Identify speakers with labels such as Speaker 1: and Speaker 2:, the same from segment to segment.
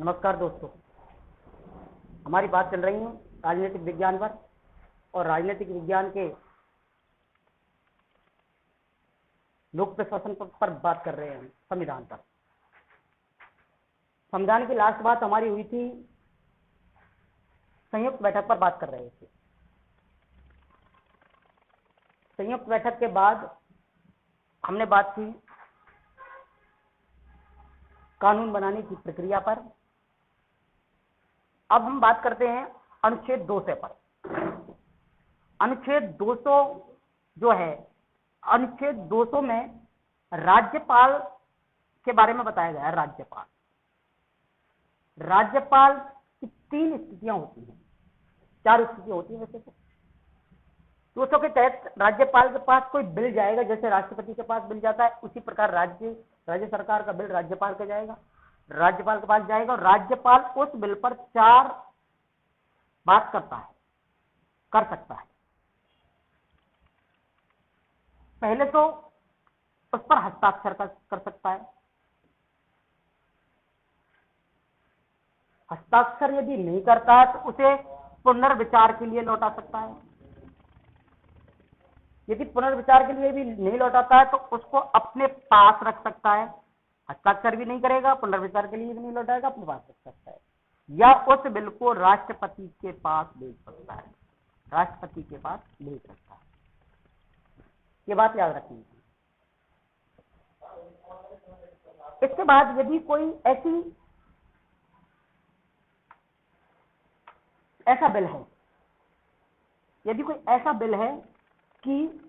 Speaker 1: नमस्कार दोस्तों, हमारी बात चल रही है राजनीतिक विज्ञान पर और राजनीतिक विज्ञान के लोक प्रशासन पर बात कर रहे हैं संविधान पर। संविधान की लास्ट बात हमारी हुई थी, संयुक्त बैठक पर बात कर रहे थे। संयुक्त बैठक के बाद हमने बात की कानून बनाने की प्रक्रिया पर। अब हम बात करते हैं अनुच्छेद 200 पर। अनुच्छेद 200 जो है, अनुच्छेद 200 में राज्यपाल के बारे में बताया गया है। राज्यपाल की 3 स्थितियां होती हैं, 4 स्थितियां होती हैं वैसे तो। 200 के तहत राज्यपाल के पास कोई बिल जाएगा, जैसे राष्ट्रपति के पास बिल जाता है, उसी प्रकार राज्य सरकार का बिल राज्यपाल के जाएगा, राज्यपाल के पास जाएगा और राज्यपाल उस बिल पर 4 बात कर सकता है। पहले तो उस पर हस्ताक्षर कर सकता है। हस्ताक्षर यदि नहीं करता है तो उसे पुनर्विचार के लिए लौटा सकता है। यदि पुनर्विचार के लिए भी नहीं लौटाता है तो उसको अपने पास रख सकता है। हस्ताक्षर भी नहीं करेगा, पुनर्विचार के लिए भी नहीं लौटाएगा, अपने पास रख सकता है, या उस बिल को राष्ट्रपति के पास भेज सकता है। राष्ट्रपति के पास भेज सकता है, ये बात याद रखनी है। इसके बाद यदि कोई ऐसा बिल है, यदि कोई ऐसा बिल है कि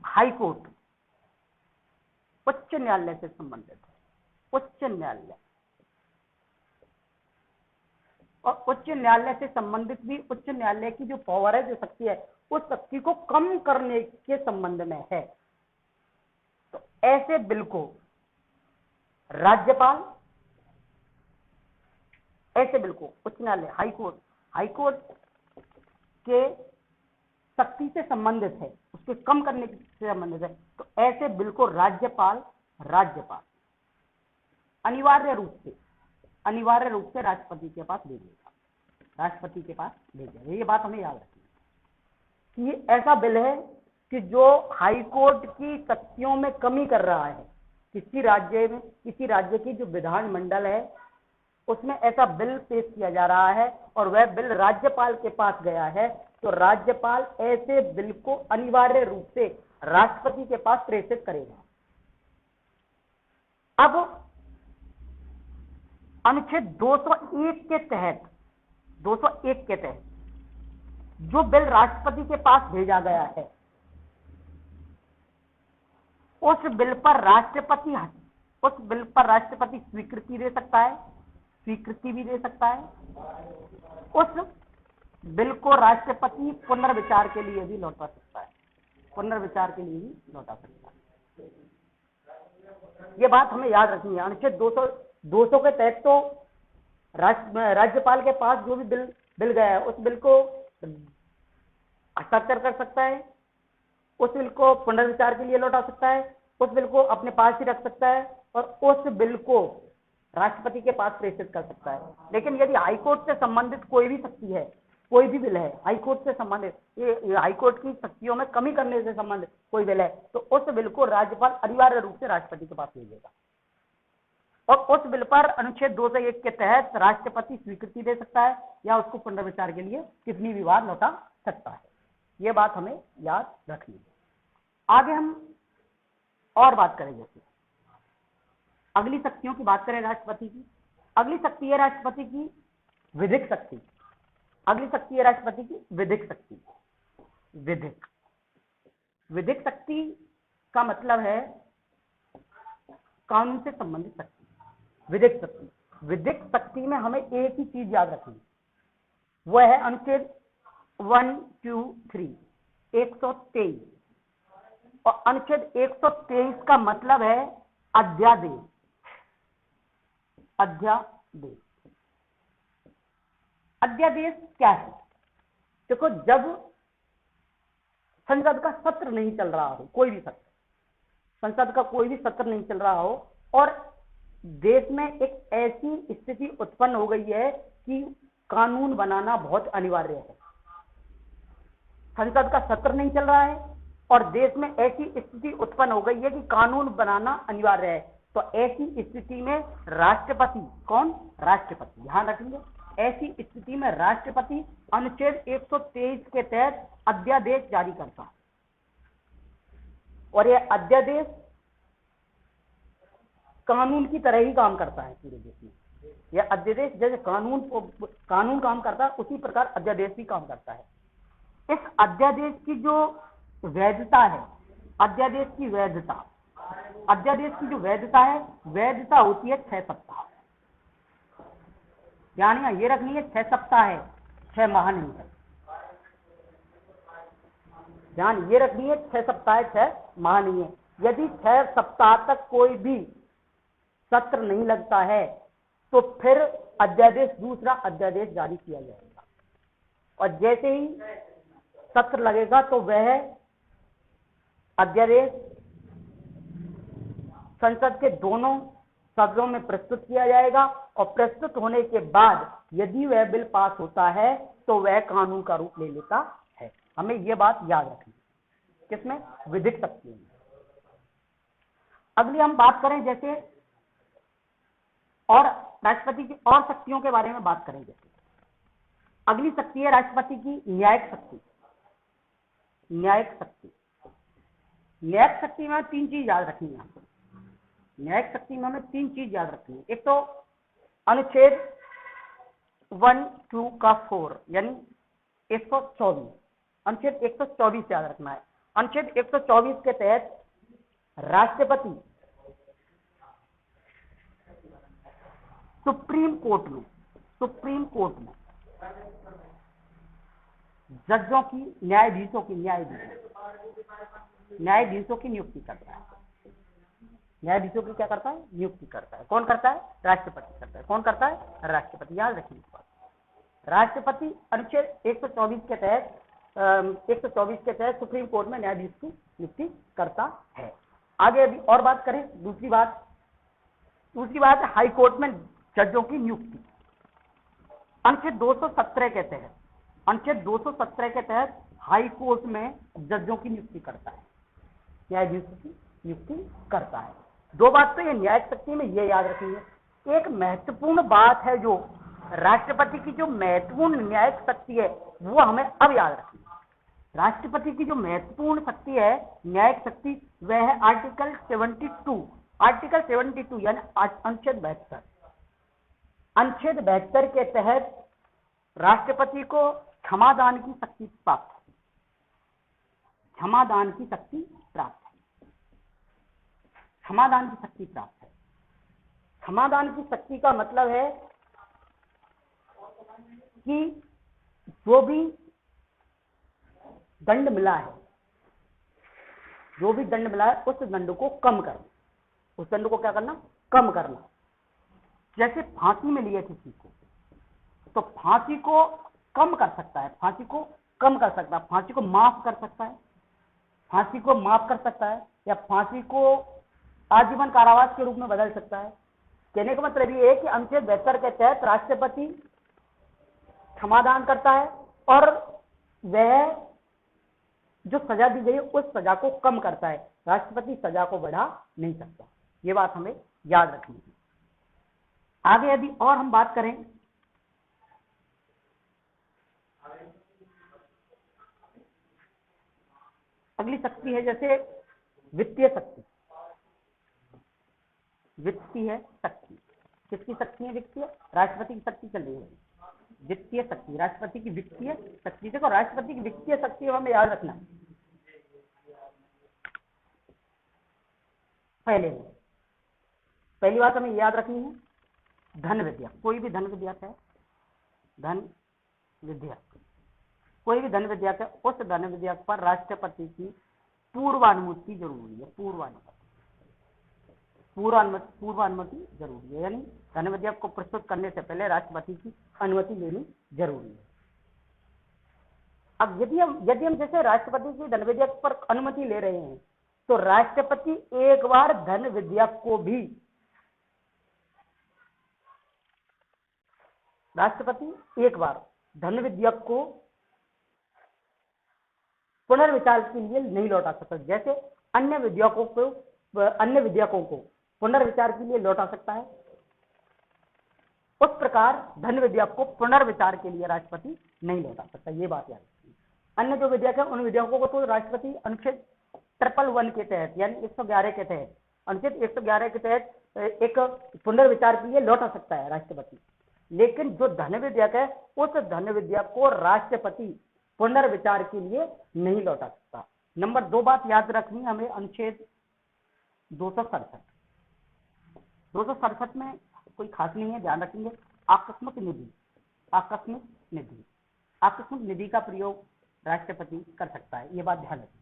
Speaker 1: हाई कोर्ट उच्च न्यायालय से संबंधित है, उच्च न्यायालय और उच्च न्यायालय से संबंधित भी उच्च न्यायालय की जो पावर है, जो शक्ति है, उस शक्ति को कम करने के संबंध में है, तो ऐसे बिल को राज्यपाल, ऐसे बिल को उच्च न्यायालय हाईकोर्ट के शक्ति से संबंधित है, उसके कम करने से संबंधित है, तो ऐसे बिल को राज्यपाल अनिवार्य रूप से राष्ट्रपति के पास भेजेगा। ये बात हमें याद रखनी है कि ऐसा बिल है कि जो हाई कोर्ट की शक्तियों में कमी कर रहा है। किसी राज्य की जो विधानमंडल है उसमें ऐसा बिल पेश किया जा रहा है और वह बिल राज्यपाल के पास गया है, तो राज्यपाल ऐसे बिल को अनिवार्य रूप से राष्ट्रपति के पास प्रेषित करेगा। अब अनुच्छेद 201 के तहत जो बिल राष्ट्रपति के पास भेजा गया है, उस बिल पर राष्ट्रपति स्वीकृति दे सकता है, स्वीकृति भी दे सकता है। उस बिल को राष्ट्रपति पुनर्विचार के लिए भी लौटा सकता है, ये बात हमें याद रखनी है। अनुच्छेद 200 के तहत तो राज्यपाल के पास जो भी बिल गया है, उस बिल को हस्ताक्षर कर सकता है, उस बिल को पुनर्विचार के लिए लौटा सकता है, उस बिल को अपने पास ही रख सकता है और उस बिल को राष्ट्रपति के पास प्रेषित कर सकता है। लेकिन यदि हाईकोर्ट से संबंधित कोई भी शक्ति है, कोई भी बिल है हाईकोर्ट से संबंधित, ये हाईकोर्ट की शक्तियों में कमी करने से संबंधित कोई बिल है, तो उस बिल को राज्यपाल अनिवार्य रूप से राष्ट्रपति के पास भेजेगा और उस बिल पर अनुच्छेद 201 के तहत राष्ट्रपति स्वीकृति दे सकता है या उसको पुनर्विचार के लिए कितनी भी बार लौटा सकता है। ये बात हमें याद रखनी है। आगे हम और बात करें, जैसे अगली शक्तियों की बात करें राष्ट्रपति की। अगली शक्ति है राष्ट्रपति की विधिक शक्ति। विधिक शक्ति का मतलब है कानून से संबंधित शक्ति। विधिक शक्ति में हमें एक ही चीज याद रखनी, वह है अनुच्छेद 123 और अनुच्छेद 123 का मतलब है अध्यादेश। अध्यादेश क्या है? देखो, जब संसद का सत्र नहीं चल रहा हो, संसद का कोई भी सत्र नहीं चल रहा हो और देश में एक ऐसी स्थिति उत्पन्न हो गई है कि कानून बनाना बहुत अनिवार्य है। संसद का सत्र नहीं चल रहा है और देश में ऐसी स्थिति उत्पन्न हो गई है कि कानून बनाना अनिवार्य है। तो ऐसी स्थिति में राष्ट्रपति, कौन? राष्ट्रपति, ध्यान रखेंगे, ऐसी स्थिति में राष्ट्रपति अनुच्छेद 123 के तहत अध्यादेश जारी करता है और यह अध्यादेश कानून की तरह ही काम करता है पूरे देश में। यह अध्यादेश जैसे कानून काम करता है उसी प्रकार अध्यादेश भी काम करता है। इस अध्यादेश की जो वैधता है, अध्यादेश की जो वैधता है, वैधता होती है 6 सप्ताह। यानी ये रखनी है 6 सप्ताह है, 6 माह नहीं है। ध्यान ये रखनी है 6 सप्ताह है, 6 माह नहीं है। यदि 6 सप्ताह तक कोई भी सत्र नहीं लगता है तो फिर अध्यादेश, दूसरा अध्यादेश जारी किया जाएगा और जैसे ही सत्र लगेगा तो वह अध्यादेश संसद के दोनों सदनों में प्रस्तुत किया जाएगा और प्रस्तुत होने के बाद यदि वह बिल पास होता है तो वह कानून का रूप ले लेता है। हमें यह बात याद रखनी। किसमें? विधिक शक्तियों में। अगली हम बात करें जैसे और राष्ट्रपति की और शक्तियों के बारे में बात करेंगे। अगली शक्ति है राष्ट्रपति की न्यायिक शक्ति। न्यायिक शक्ति में 3 चीज याद रखनी है आपको। न्यायिक शक्ति में हमें 3 चीज याद रखनी है। एक तो अनुच्छेद 1, 2 का 4 यानी 124, अनुच्छेद 124 याद रखना है। अनुच्छेद 124 के तहत राष्ट्रपति सुप्रीम कोर्ट में जजों की, न्यायाधीशों की नियुक्ति करता है। न्यायाधीशों की क्या करता है? नियुक्ति करता है। कौन करता है? राष्ट्रपति करता है। कौन करता है? राष्ट्रपति। याद रखिए इस बात। राष्ट्रपति अनुच्छेद 124 के तहत सुप्रीम कोर्ट में न्यायाधीश की नियुक्ति करता है। आगे अभी और बात करें। दूसरी बात है हाई कोर्ट में जजों की नियुक्ति। अनुच्छेद 217 के तहत हाई कोर्ट में जजों की नियुक्ति करता है, न्यायाधीशों की नियुक्ति करता है। 2 बात तो ये न्यायिक शक्ति में ये याद रखनी है। एक महत्वपूर्ण बात है जो राष्ट्रपति की जो महत्वपूर्ण न्यायिक शक्ति है वो हमें अब याद रखनी है। राष्ट्रपति की जो महत्वपूर्ण शक्ति है, न्यायिक शक्ति, वह है आर्टिकल 72 यानी अनुच्छेद 72। अनुच्छेद 72 के तहत राष्ट्रपति को क्षमादान की शक्ति प्राप्त है। क्षमादान की शक्ति प्राप्त है। क्षमादान की शक्ति का मतलब है कि जो भी दंड मिला है, उस दंड को कम करना। उस दंड को क्या करना? कम करना। जैसे फांसी में लिए किसी को, तो फांसी को कम कर सकता है, फांसी को माफ कर सकता है, या फांसी को आजीवन कारावास के रूप में बदल सकता है। कहने का मतलब ये है कि अनुच्छेद 72 के तहत राष्ट्रपति क्षमादान करता है और वह जो सजा दी गई उस सजा को कम करता है। राष्ट्रपति सजा को बढ़ा नहीं सकता। ये बात हमें याद रखनी है। आगे यदि और हम बात करें, अगली शक्ति है जैसे वित्तीय शक्ति। किसकी शक्ति है? वित्तीय। राष्ट्रपति की शक्ति चल रही है वित्तीय शक्ति, राष्ट्रपति की वित्तीय शक्ति। देखो राष्ट्रपति की वित्तीय शक्ति हमें याद रखना। पहली बात हमें याद रखनी है, धन विधेयक। कोई भी धन विधेयक है, कोई भी धन विधेयक है, उस धन विधेयक पर राष्ट्रपति की पूर्वानुमति जरूरी है। पूर्वानुमति जरूरी है, यानी धन विधेयक को प्रस्तुत करने से पहले राष्ट्रपति की अनुमति लेनी जरूरी है। अब यदि हम जैसे राष्ट्रपति की धन विधेयक पर अनुमति ले रहे हैं तो राष्ट्रपति एक बार धन विधेयक को भी राष्ट्रपति एक बार धन विधेयक को पुनर्विचार के लिए नहीं लौटा सकता, जैसे अन्य विधेयकों को पुनर्विचार के लिए लौटा सकता है, उस प्रकार धन विधेयक को पुनर्विचार के लिए राष्ट्रपति नहीं लौटा सकता। ये बात याद रखिए। अन्य जो विधेयक है उन विधेयकों को तो राष्ट्रपति अनुच्छेद 111 के तहत यानी 111 के तहत अनुच्छेद 111 के तहत एक पुनर्विचार के लिए लौटा सकता है राष्ट्रपति, लेकिन जो धन विधेयक है उस धन विधेयक को राष्ट्रपति पुनर्विचार के लिए नहीं लौटा सकता। नंबर 2 बात याद रखनी हमें, अनुच्छेद 267 में कोई खास नहीं है, ध्यान रखेंगे। आकस्मिक निधि का प्रयोग राष्ट्रपति कर सकता है, ये बात ध्यान रखें।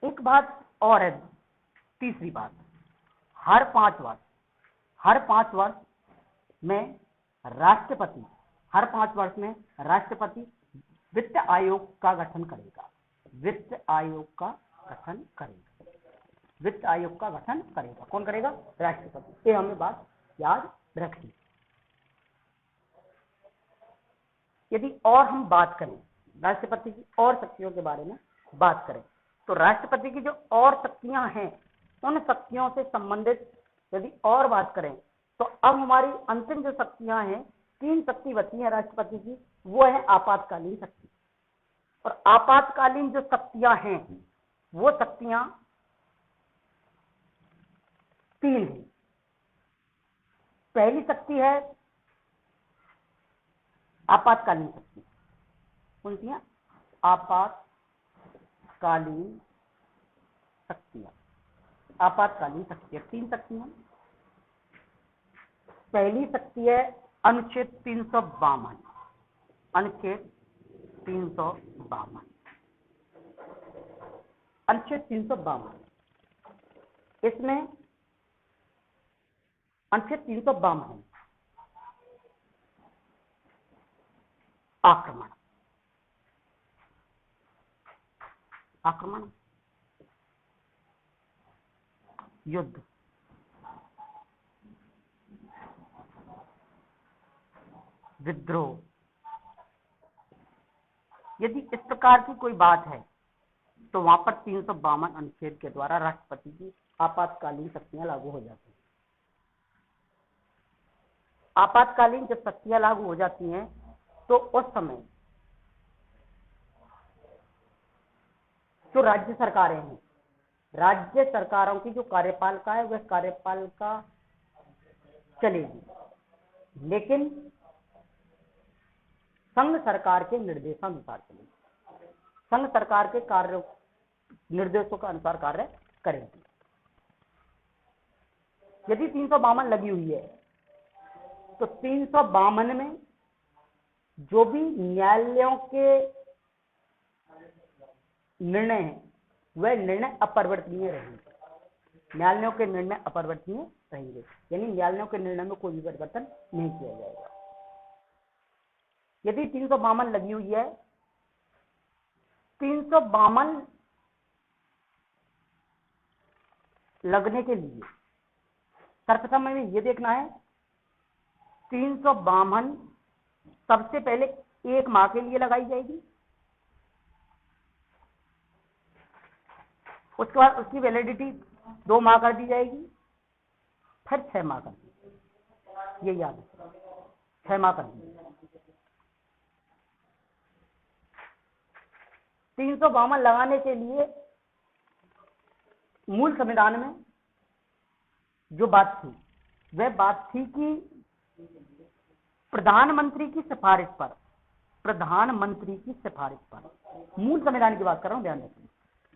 Speaker 1: एक बात और है, तीसरी बात, हर 5 वर्ष में राष्ट्रपति वित्त आयोग का गठन करेगा। कौन करेगा? राष्ट्रपति। ये हमें बात याद रखनी। यदि और हम बात करें राष्ट्रपति की और शक्तियों के बारे में बात करें तो राष्ट्रपति की जो और शक्तियां हैं उन शक्तियों से संबंधित यदि और बात करें तो अब हमारी अंतिम जो शक्तियां हैं, 3 शक्ति बची है राष्ट्रपति की, वो है आपातकालीन शक्ति। और आपातकालीन जो शक्तियां हैं वो शक्तियां 3 हैं। पहली शक्ति है आपातकालीन शक्ति। कौन सी है? आपातकालीन शक्तियां। 3 शक्तियां। पहली शक्ति है अनुच्छेद 352। इसमें अनुच्छेद 352 आक्रमण, युद्ध, विद्रोह, यदि इस प्रकार की कोई बात है तो वहां पर 352 अनुच्छेद के द्वारा राष्ट्रपति की आपातकालीन शक्तियां लागू हो जाती हैं। आपातकालीन जब शक्तियां लागू हो जाती हैं तो उस समय जो राज्य सरकारें हैं, राज्य सरकारों की जो कार्यपालिका है वह कार्यपालिका चलेगी, लेकिन संघ सरकार के निर्देशानुसार चलेगी। संघ सरकार के कार्य निर्देशों का अनुसार कार्य करेगी। यदि 352 लगी हुई है तो 352 में जो भी न्यायालयों के निर्णय हैं वह निर्णय अपरिवर्तनीय रहेंगे। यानी न्यायालयों के निर्णय में कोई भी परिवर्तन नहीं किया जाएगा। यदि 352 लगी हुई है, 352 लगने के लिए सर्वप्रथम हमें यह देखना है 352 सबसे पहले 1 माह के लिए लगाई जाएगी, उसके बाद उसकी वैलिडिटी 2 माह कर दी जाएगी, फिर 6 माह कर दी, ये याद है, 6 माह कर दी। 352 लगाने के लिए मूल संविधान में जो बात थी वह बात थी कि प्रधानमंत्री की सिफारिश पर, मूल संविधान की बात कर रहा हूं, ध्यान रखिए,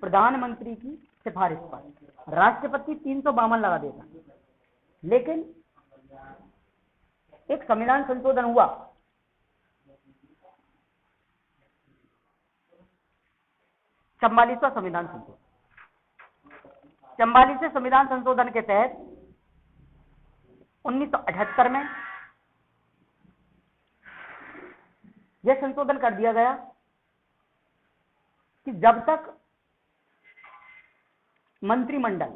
Speaker 1: प्रधानमंत्री की सिफारिश पर राष्ट्रपति 352 लगा देगा। लेकिन एक संविधान संशोधन हुआ, चौवालीसवां संविधान संशोधन। 44वें संविधान संशोधन के तहत 1978 में यह संशोधन कर दिया गया कि जब तक मंत्रिमंडल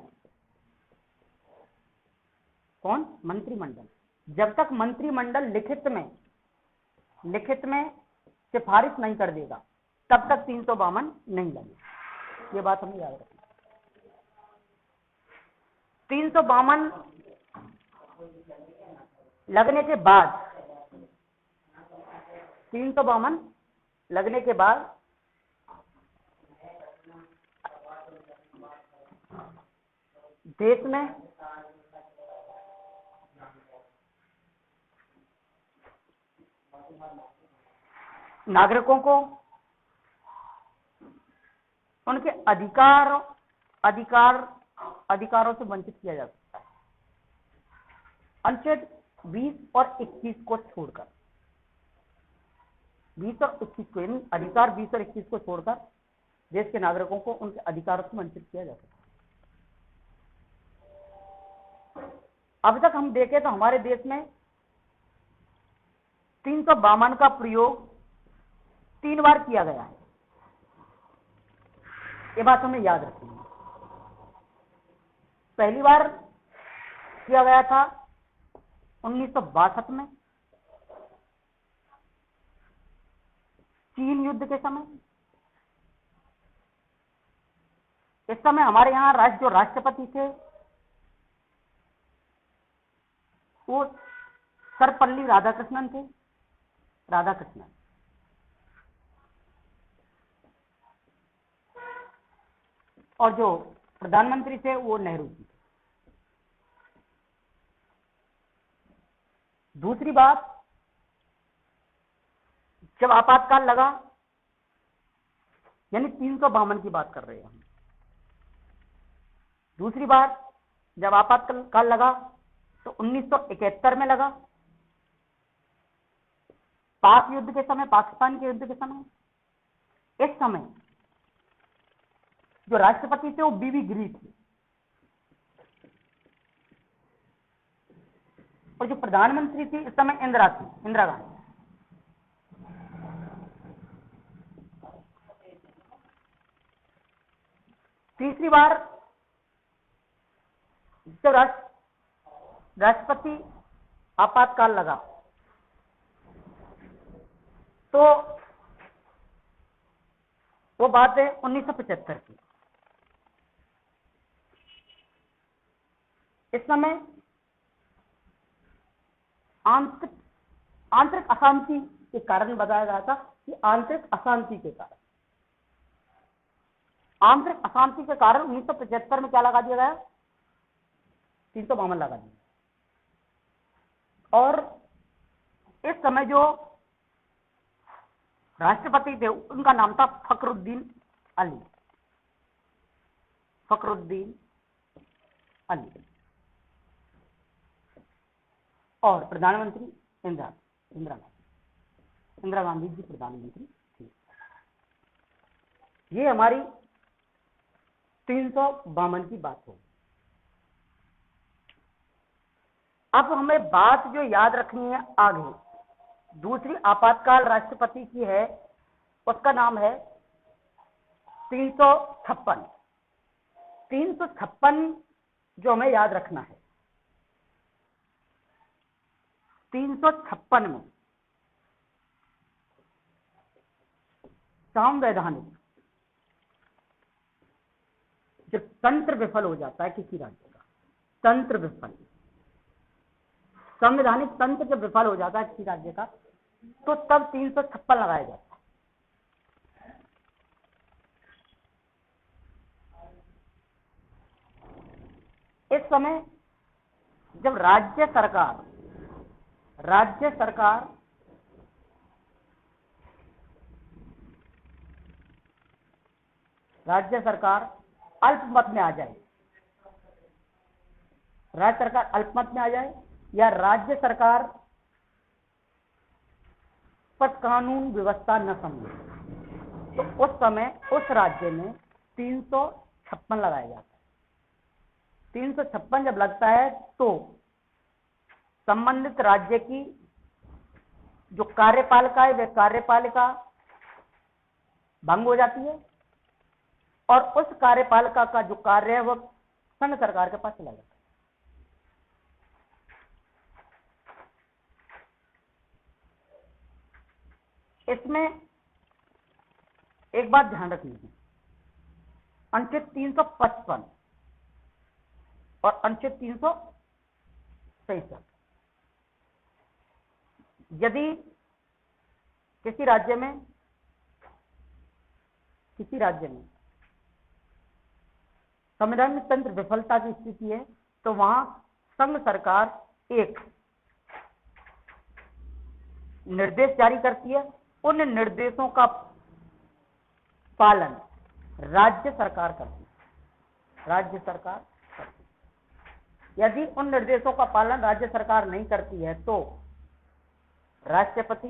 Speaker 1: कौन? मंत्रिमंडल। जब तक मंत्रिमंडल लिखित में सिफारिश नहीं कर देगा तब तक 352 नहीं लगेगा। ये बात हमें याद रखनी। 352 लगने के बाद 352 लगने के बाद देश में नागरिकों को उनके अधिकारों से वंचित किया जा सकता है। अनुच्छेद 20 और 21 को छोड़कर 20 और 21 को, यानी अधिकार 20 और 21 को छोड़कर देश के नागरिकों को उनके अधिकारों से वंचित किया जा सकता है। अब तक हम देखें तो हमारे देश में 352 का प्रयोग 3 बार किया गया है। ये बात हमें याद रखनी है। पहली बार किया गया था 1962 में चीन युद्ध के समय। इस समय हमारे यहां जो राष्ट्रपति थे वो सर्वपल्ली राधाकृष्णन थे। और जो प्रधानमंत्री थे वो नेहरू जी। दूसरी बात, जब आपातकाल लगा, यानी 352 की बात कर रहे हैं हम। दूसरी बार जब आपातकाल लगा तो 1971 में लगा, पाक युद्ध के समय, पाकिस्तान के युद्ध के समय। इस समय जो राष्ट्रपति थे वो बीबी गिरी थे और जो प्रधानमंत्री थी इस समय इंदिरा गांधी। तीसरी बार जब राष्ट्रपति आपातकाल लगा तो वो बात है 1975 की। इस समय आंतरिक अशांति के कारण बताया गया था कि आंतरिक अशांति के कारण 1975 में क्या लगा दिया गया? 352 लगा दिया। और इस समय जो राष्ट्रपति थे उनका नाम था फखरुद्दीन अली। और प्रधानमंत्री इंदिरा गांधी जी प्रधानमंत्री थी। ये हमारी 352 की बात होगी। अब हमें बात जो याद रखनी है आगे, दूसरी आपातकाल राष्ट्रपति की है, उसका नाम है 356। 356 जो हमें याद रखना है, 356 में संवैधानिक जब तंत्र विफल हो जाता है किसी राज्य का, संवैधानिक तंत्र जब विफल हो जाता है किसी राज्य का, तो तब 356 लगाया जाता है। इस समय जब राज्य सरकार अल्पमत में आ जाए, या राज्य सरकार पर कानून व्यवस्था न समझे, तो उस समय उस राज्य में 356 लगाया जाता है। 356 जब लगता है तो संबंधित राज्य की जो कार्यपालिका है वह कार्यपालिका भंग हो जाती है और उस कार्यपालिका का जो कार्य है वह संघ सरकार के पास चला जाता है। इसमें एक बात ध्यान रखनी है, अनुच्छेद 355 और अनुच्छेद 363, यदि किसी राज्य में संवैधानिक तंत्र विफलता की स्थिति है तो वहां संघ सरकार एक निर्देश जारी करती है, उन निर्देशों का पालन राज्य सरकार करती है। यदि उन निर्देशों का पालन राज्य सरकार नहीं करती है तो राष्ट्रपति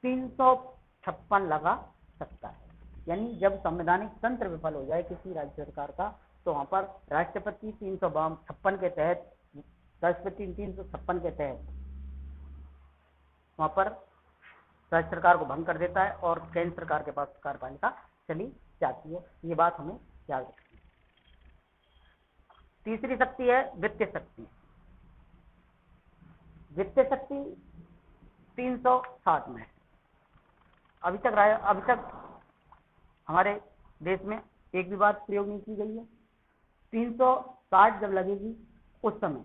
Speaker 1: 356 लगा सकता है। यानी जब संवैधानिक तंत्र विफल हो जाए किसी राज्य सरकार का तो वहां पर राष्ट्रपति 356 के तहत वहां पर राज्य सरकार को भंग कर देता है और केंद्र सरकार के पास कार्यपालिका चली जाती है। ये बात हमें याद रखनी है। तीसरी शक्ति है वित्तीय शक्ति। वित्तीय शक्ति 360 में अभी तक हमारे देश में एक भी बात प्रयोग नहीं की गई है। 360 जब लगेगी उस समय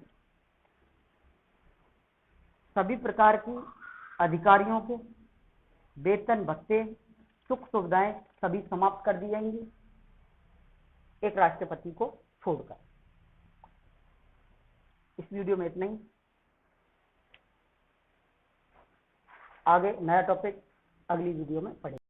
Speaker 1: सभी प्रकार की अधिकारियों के वेतन भत्ते सुख सुविधाएं सभी समाप्त कर दी जाएंगी एक राष्ट्रपति को छोड़कर। इस वीडियो में इतना ही। आगे नया टॉपिक अगली वीडियो में पढ़ेंगे।